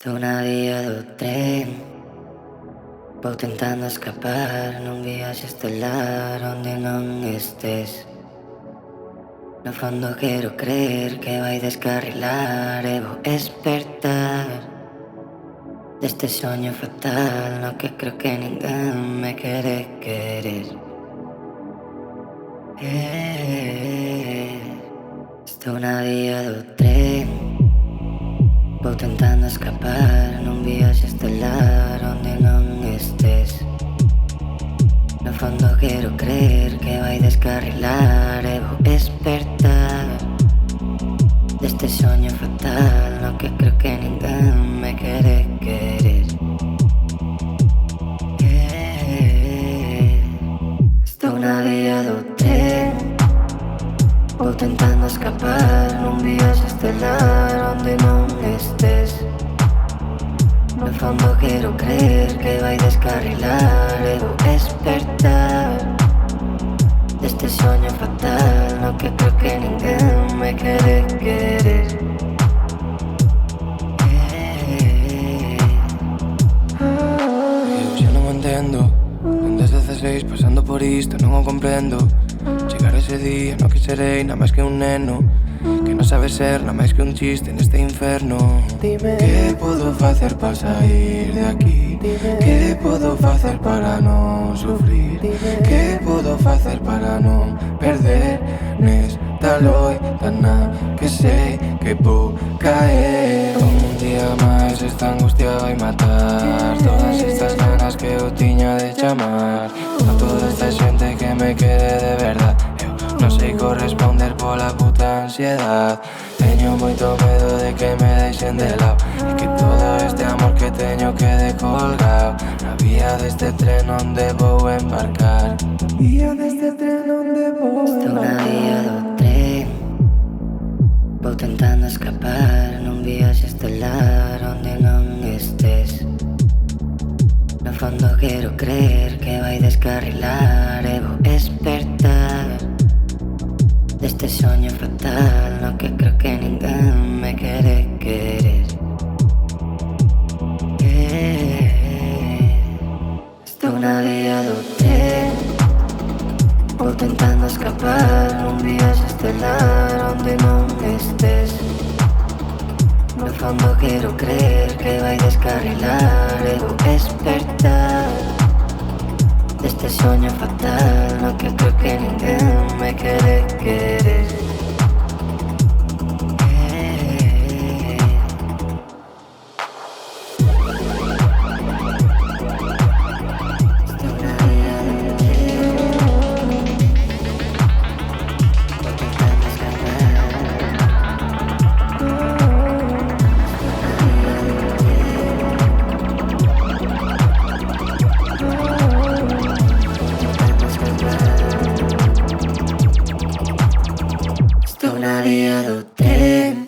Sto una via do tren, vou tentando escapar nun viaxe estelar onde non estés. No fondo quero creer que vai descarrilar e vou despertar deste soño fatal no que creo que ninguén me quere querer. Estou na vía do tren, vou tentando escapar nun viaxe estelar onde non estés. No fondo quero creer que vai descarrilar e vou despertar deste soño fatal no que creo que ninguén me quere querer. Estou na vía do tren, vou tentando escapar nun viaxe estelar onde non estés. No fondo quero creer que vai descarrilar e vou despertar deste soño fatal no que creo que ninguén me quere querer. Eu xa non o entendo. Desde 16 pasando por isto non o comprendo. Chegar ese día no que serei nada máis que un neno que non sabe ser nada máis que un chiste neste inferno. Dime, que podo facer para sair de aquí? Dime, que podo facer para non sufrir? Dime, que podo facer para non perder nesta loita na que sei que vou caer? Un día máis esta angustia vai matar todas estas ganas que eu tiña de chamar a toda esta xente que me quede de verdad. Eu non sei corresponder pola puta ansiedad. Teño moito medo de que me deixen de lado e que todo este amor que teño quede colgado na vía deste tren onde vou embarcar. Vía deste tren onde vou embarcar. Estou na vía do tren, vou tentando escapar nun viaxe estelar onde non estés. No fondo quero creer que vai descarrilar e vou despertar deste soño fatal no que creo que ninguén me quere querer. Estou na vía do tren, vou tentando escapar nun viaxe estelar onde non estés. No fondo quero creer que vai descarrilar e vou despertar deste soño fatal no que creo que ninguén me quere querer. Estou na vía do tren, vou tentando escapar. Estou na vía do tren.